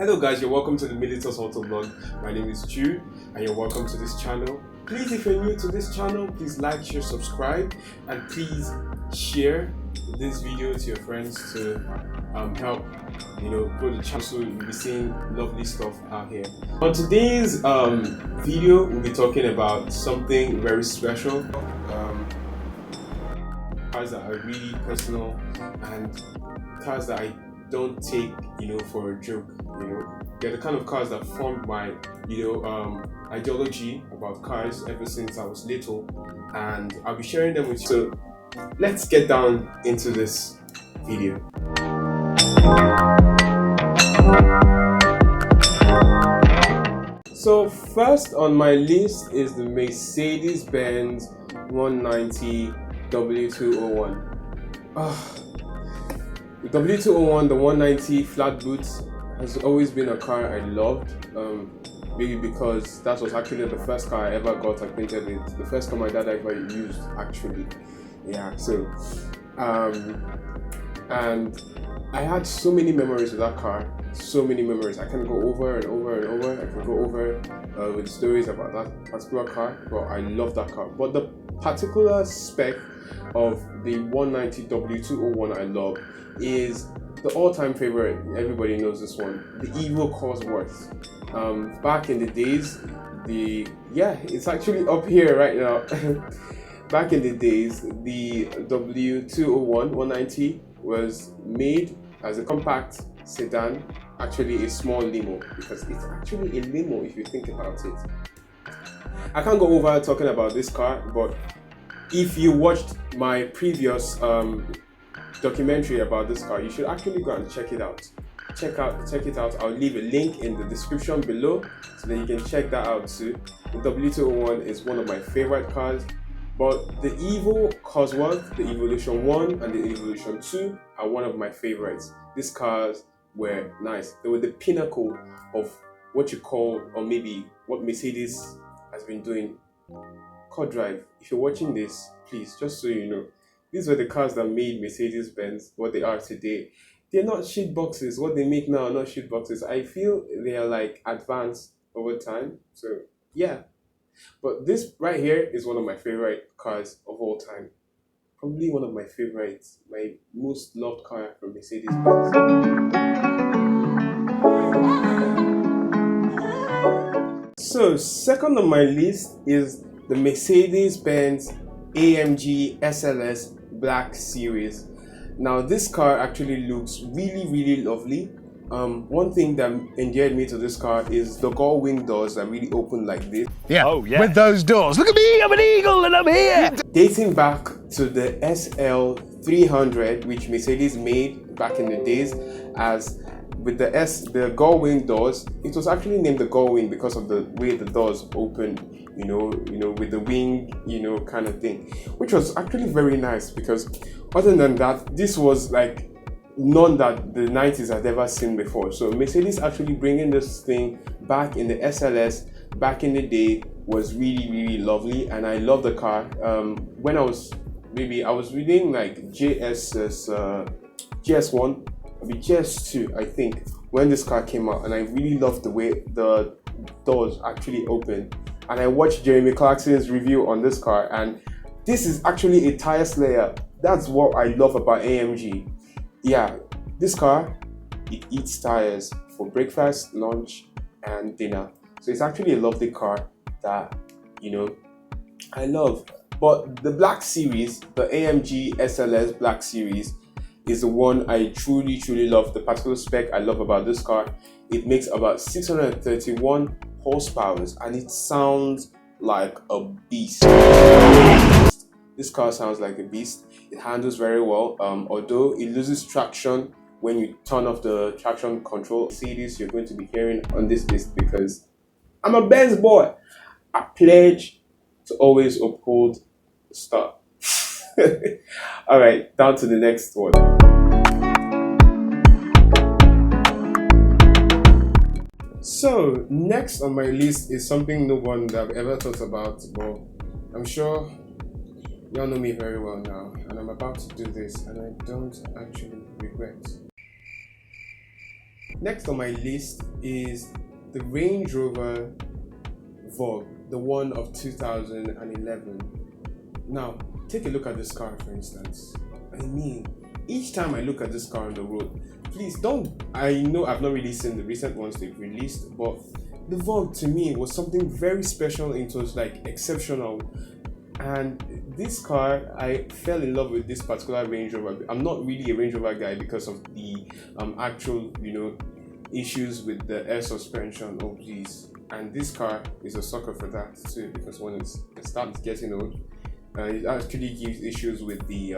Hello guys, you're welcome to the Militors Auto Vlog. My name is Ju and you're welcome to this channel. Please, if you're new to this channel, please like, share, subscribe, and please share this video to your friends to help grow the channel, so you'll be seeing lovely stuff out here. On today's video, we'll be talking about something very special. Cars that are really personal and cars that I don't take for a joke. They're the kind of cars that formed my ideology about cars ever since I was little, and I'll be sharing them with you. So let's get down into this video. So first on my list is the Mercedes-Benz 190 W201. The W201, the 190 flat boots, has always been a car I loved. Maybe because that was actually the first car I ever got acquainted with. The first car my dad ever used, actually. Yeah, so and I had so many memories with that car. So many memories. I can go over and over and over. I can go over with stories about that particular car, but I love that car. But the particular spec of the 190 W201 I love is the all-time favorite. Everybody knows this one, the Evo Cosworth. Back in the days, it's actually up here right now. Back in the days, the W201 190 was made as a compact sedan, actually a small limo, because it's actually a limo if you think about it. I can't go over talking about this car, but if you watched my previous documentary about this car, you should actually go and check it out. Check it out. I'll leave a link in the description below so that you can check that out too. The W201 is one of my favorite cars, but the Evo Cosworth, the Evolution 1 and the Evolution 2 are one of my favorites. These cars were nice. They were the pinnacle of what you call, or maybe what Mercedes has been doing. Car drive. If you're watching this, please, just so you know, these were the cars that made Mercedes-Benz what they are today. They're not shit boxes. What they make now are not shit boxes. I feel they are like advanced over time. So yeah. But this right here is one of my favorite cars of all time. Probably one of my favorites. My most loved car from Mercedes-Benz. So second on my list is the Mercedes-Benz AMG SLS Black Series. Now this car actually looks really lovely. One thing that endeared me to this car is the gull wing doors that really open like this. Yeah. Oh yeah. With those doors. Look at me, I'm an eagle and I'm here. Dating back to the SL300, which Mercedes made back in the days, as with the gull wing doors, it was actually named the gull wing because of the way the doors opened, with the wing, kind of thing, which was actually very nice, because other than that, this was like none that the 90s had ever seen before. So Mercedes actually bringing this thing back in the SLS back in the day was really lovely, and I love the car. When I was reading like GS1, maybe GS2, I think, when this car came out, and I really loved the way the doors actually open. And I watched Jeremy Clarkson's review on this car, and this is actually a tire slayer. That's what I love about AMG. Yeah, this car, it eats tires for breakfast, lunch, and dinner. So it's actually a lovely car that, I love. But the Black Series, the AMG SLS Black Series, is the one I truly love. The particular spec I love about this car, it makes about 631 horsepower, and it sounds like a beast. This car sounds like a beast. It handles very well, although it loses traction when you turn off the traction control. Mercedes, you're going to be hearing on this list, because I'm a Benz boy. I pledge to always uphold the star. All right, down to the next one. So next on my list is something no one that I've ever thought about, but I'm sure y'all know me very well now, and I'm about to do this, and I don't actually regret. Next on my list is the Range Rover Vogue, the one of 2011. Now, take a look at this car, for instance. I mean, each time I look at this car on the road, please don't. I know I've not really seen the recent ones they've released, but the Vogue to me was something very special. It was like exceptional. And this car, I fell in love with this particular Range Rover. I'm not really a Range Rover guy because of the actual, issues with the air suspension. Oh please! And this car is a sucker for that too, because when it starts getting old, it actually gives issues with the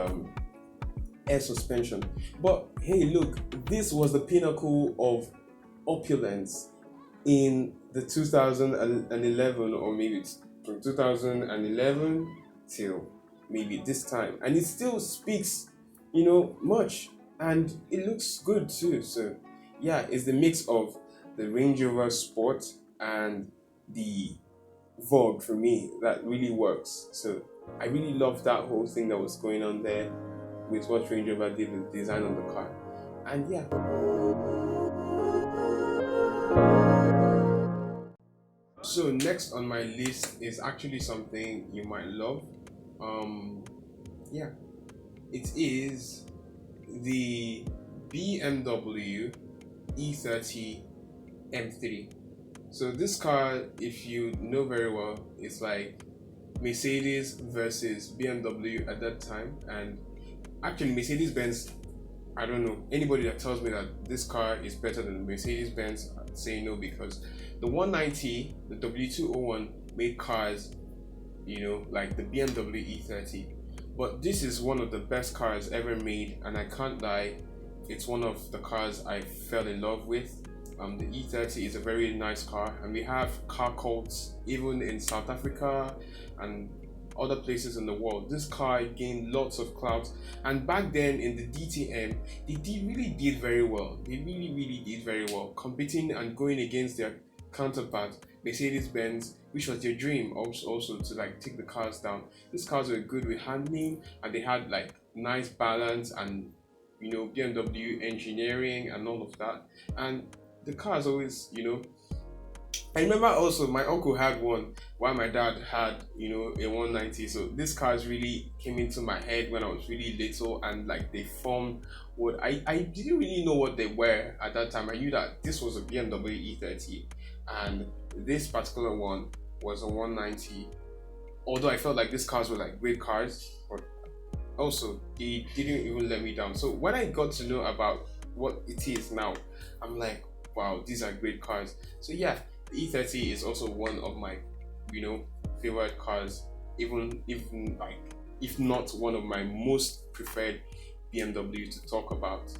air suspension. But hey, look, this was the pinnacle of opulence in the 2011, or maybe it's from 2011 till maybe this time, and it still speaks much, and it looks good too. So yeah, it's the mix of the Range Rover Sport and the Vogue for me that really works. So I really love that whole thing that was going on there with what Range Rover did with the design on the car. And yeah, so next on my list is actually something you might love. Yeah, it is the BMW E30 M3. So this car, if you know very well, it's like Mercedes versus BMW at that time. And actually Mercedes-Benz, I don't know, anybody that tells me that this car is better than Mercedes-Benz, I'd say no, because the 190, the W201 made cars, like the BMW E30. But this is one of the best cars ever made, and I can't lie, it's one of the cars I fell in love with. The E30 is a very nice car, and we have car cults even in South Africa and other places in the world. This car gained lots of clout, and back then in the DTM, they really did very well. They really did very well, competing and going against their counterpart Mercedes-Benz, which was their dream also to like take the cars down. These cars were good with handling, and they had like nice balance and BMW engineering and all of that. And the cars always, I remember also my uncle had one while my dad had, a 190. So these cars really came into my head when I was really little, and like they formed what I didn't really know what they were at that time. I knew that this was a BMW E30 and this particular one was a 190. Although I felt like these cars were like great cars, but also they didn't even let me down. So when I got to know about what it is now, I'm like, wow, these are great cars. So yeah, the E30 is also one of my favorite cars, even like if not one of my most preferred BMW to talk about.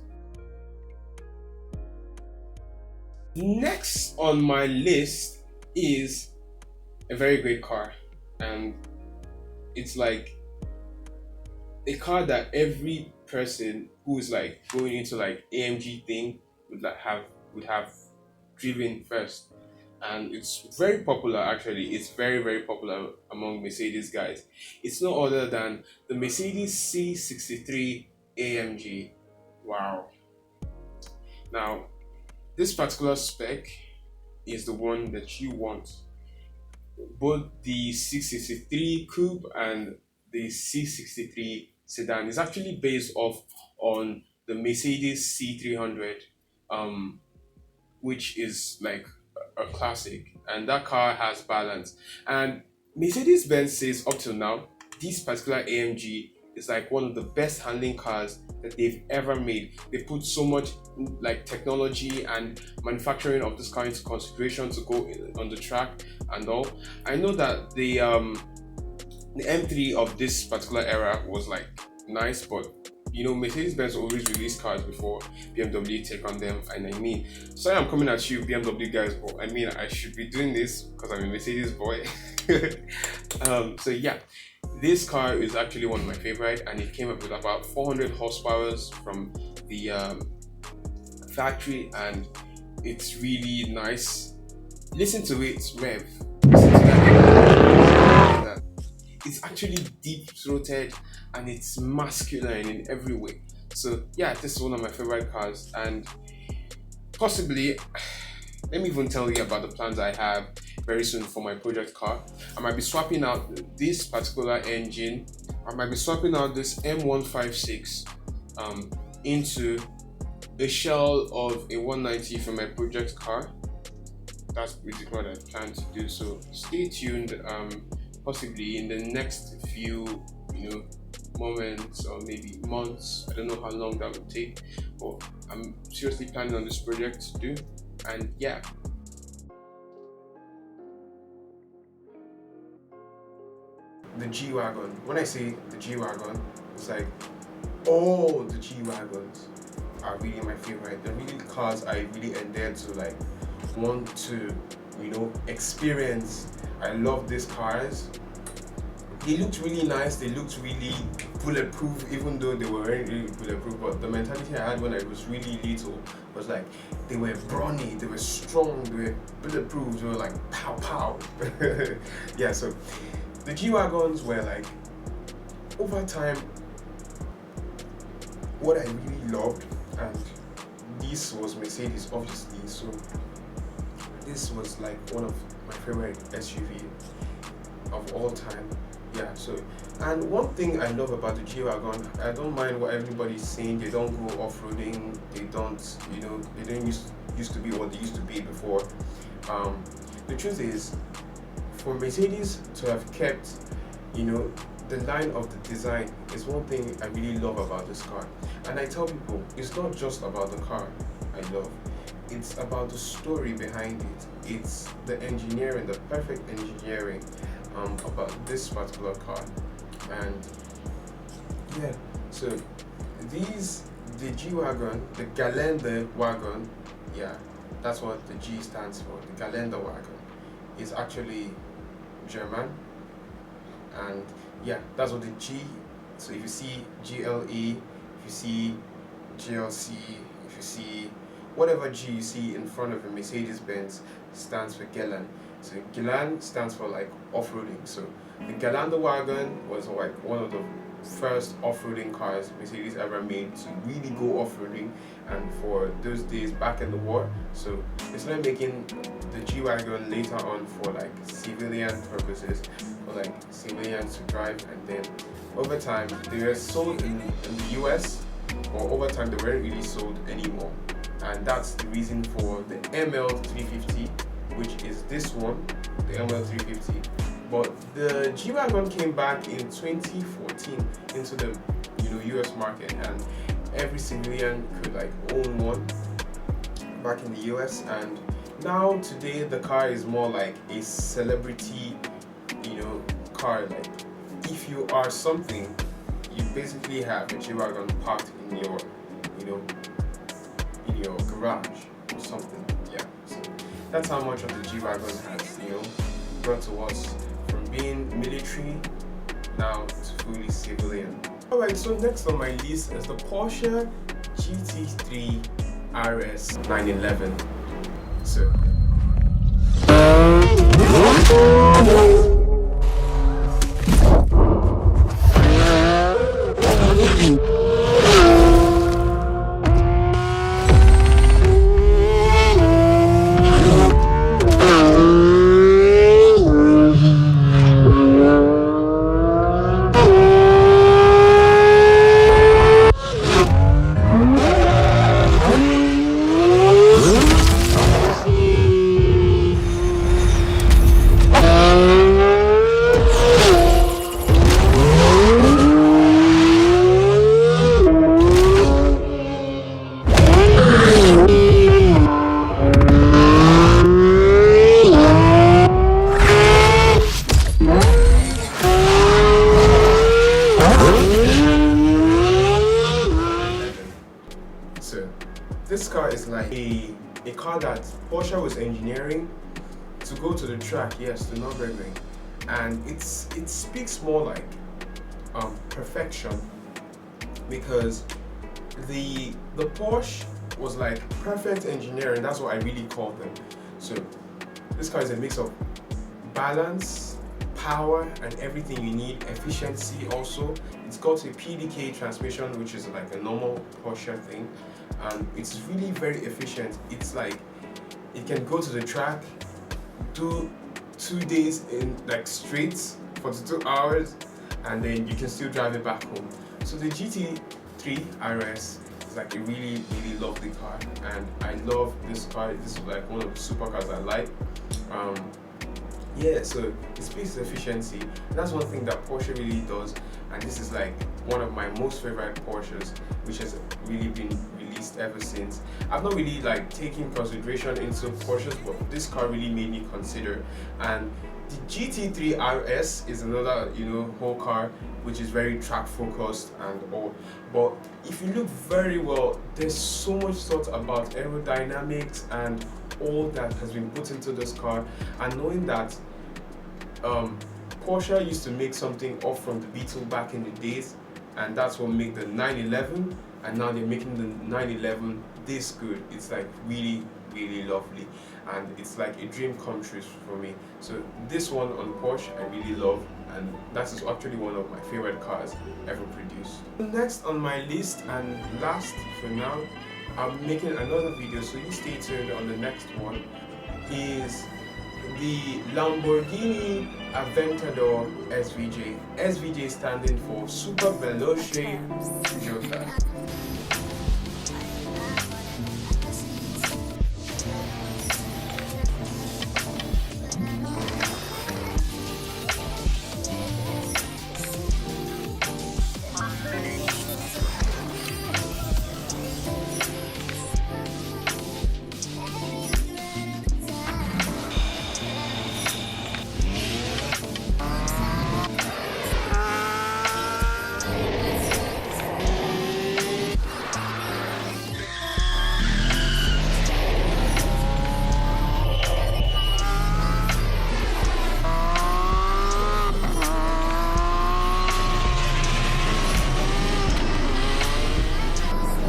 Next on my list is a very great car, and it's like a car that every person who is like going into like AMG thing would have driven first. And it's very popular, actually. It's very popular among Mercedes guys. It's no other than the Mercedes C63 AMG. Wow. Now, this particular spec is the one that you want. Both the C63 Coupe and the C63 Sedan is actually based off on the Mercedes C300, which is like a classic, and that car has balance. And Mercedes-Benz says up till now, this particular AMG is like one of the best handling cars that they've ever made. They put so much like technology and manufacturing of this car into consideration to go on the track and all. I know that the M3 of this particular era was like nice, but Mercedes-Benz always release cars before BMW take on them. And I mean, sorry I'm coming at you BMW guys, but I mean I should be doing this because I'm a Mercedes boy. So yeah, this car is actually one of my favorite, and it came up with about 400 horsepower from the factory, and it's really nice. Listen to it rev. Listen to that. It's actually deep-throated and it's masculine in every way. So yeah, this is one of my favorite cars, and possibly, let me even tell you about the plans I have very soon for my project car. I might be swapping out this particular engine. I might be swapping out this M156 into a shell of a 190 for my project car. That's basically what I plan to do. So stay tuned. Possibly in the next few, moments or maybe months. I don't know how long that would take, but I'm seriously planning on this project to do. And yeah. The G Wagon. When I say the G Wagon, it's like all the G Wagons are really my favorite. They're really cars I really endear to like want to, experience. I love these cars. They looked really nice, they looked really bulletproof, even though they weren't really bulletproof. But the mentality I had when I was really little was like, they were brawny, they were strong, they were bulletproof, they were like pow pow. Yeah, so the G-Wagons were like, over time, what I really loved, and this was Mercedes obviously, so this was like one of my favorite SUV of all time. Yeah, so, and one thing I love about the G-Wagon, I don't mind what everybody's saying. They don't go off-roading, they don't, they didn't used to be what they used to be before. The truth is, for Mercedes to have kept, the line of the design is one thing I really love about this car. And I tell people, it's not just about the car I love, it's about the story behind it. It's the engineering, the perfect engineering about this particular car. And yeah, so the G-Wagon, the Galende wagon, yeah, that's what the G stands for. The Galende wagon is actually German, and yeah, that's what the G. So if you see GLE, if you see GLC, if you see whatever G you see in front of a Mercedes-Benz, stands for Galan. So Galan stands for like off-roading. So the Galende wagon was like one of the first off-roading cars Mercedes ever made to really go off-roading, and for those days back in the war. So they started making the G-Wagon later on for like civilian purposes, for like civilians to drive, and then over time they were sold in the US, or over time they weren't really sold anymore. And that's the reason for the ML350, which is this one, the ML350. But the G-Wagon came back in 2014 into the US market, and every civilian could like own one back in the US. And now today the car is more like a celebrity car. Like if you are something, you basically have a G-Wagon parked in your in your garage or something. Yeah, so that's how much of the G-Wagon has brought to us, from being military now to fully civilian. Alright, so next on my list is the Porsche GT3 RS 911. So this car is like a car that Porsche was engineering to go to the track, yes, the Nürburgring, and it speaks more like perfection, because the Porsche was like perfect engineering. That's what I really call them. So this car is a mix of balance, power, and everything you need. Efficiency also. it's got a PDK transmission, which is like a normal Porsche thing, and it's really very efficient. It's like it can go to the track, do 2 days in like straight, 42 hours, and then you can still drive it back home. So the GT3 RS is like a really lovely car, and I love this car. This is like one of the supercars I like. Yeah, so it speaks to efficiency, and that's one thing that Porsche really does, and this is like one of my most favorite Porsches, which has really been released ever since. I've not really like taken consideration into Porsches, but this car really made me consider. And the GT3 RS is another, you know, whole car which is very track focused and all, but if you look very well, there's so much thought about aerodynamics and all that has been put into this car. And knowing that Porsche used to make something off from the Beetle back in the days, and that's what made the 911, and now they're making the 911 this good. It's like really lovely, and it's like a dream come true for me. So this one on Porsche I really love, and that is actually one of my favorite cars ever produced. Next on my list, and last for now, I'm making another video, so you stay tuned on the next one, is the Lamborghini Aventador SVJ. SVJ standing for Super Veloce Jota.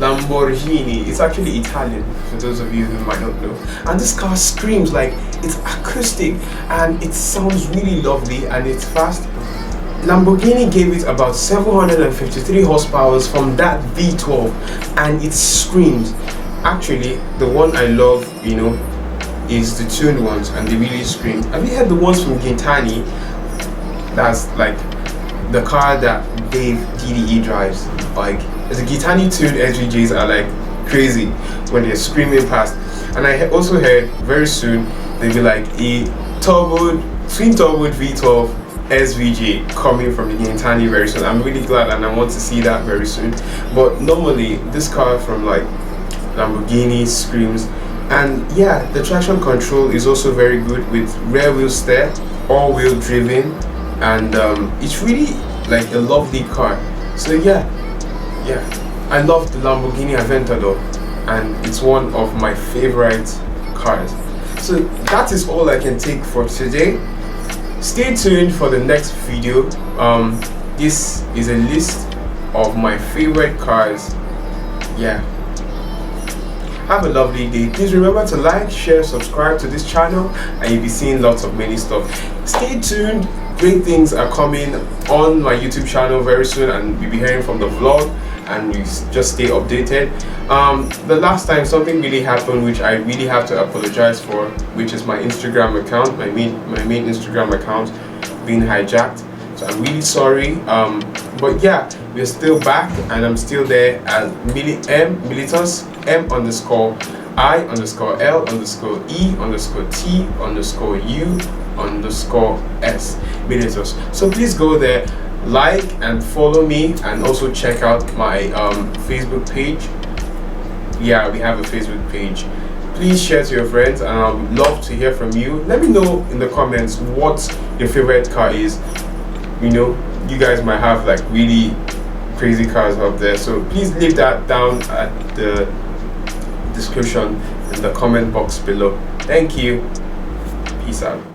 Lamborghini. It's actually Italian, for those of you who might not know. And this car screams, like, it's acoustic and it sounds really lovely and it's fast. Lamborghini gave it about 753 horsepower from that V12, and it screams. Actually, the one I love, you know, is the tuned ones, and they really scream. Have you heard the ones from Gintani? That's like the car that Dave DDE drives. Like, the Gitani tuned SVJs are like crazy when they're screaming past. And I also heard very soon they'll be like a twin turbo V12 SVJ coming from the Gintani very soon. I'm really glad, and I want to see that very soon. But normally this car from like Lamborghini screams. And yeah, the traction control is also very good with rear wheel steer, all wheel driven, and it's really like a lovely car. So yeah, I love the Lamborghini Aventador, and it's one of my favorite cars. So that is all I can take for today. Stay tuned for the next video. This is a list of my favorite cars. Yeah. Have a lovely day. Please remember to like, share, subscribe to this channel, and you'll be seeing lots of many stuff. Stay tuned. Great things are coming on my YouTube channel very soon, and you'll be hearing from the vlog, and you just stay updated. The last time something really happened, which I really have to apologize for, which is my Instagram account, my main Instagram account being hijacked. So I'm really sorry. But yeah, we're still back, and I'm still there as Militus M_I_L_E_T_U_S Militus. So please go there, like and follow me, and also check out my Facebook page. Yeah, we have a Facebook page. Please share to your friends, and I would love to hear from you. Let me know in the comments what your favorite car is. You know, you guys might have like really crazy cars up there, so please leave that down at the description in the comment box below. Thank you. Peace out.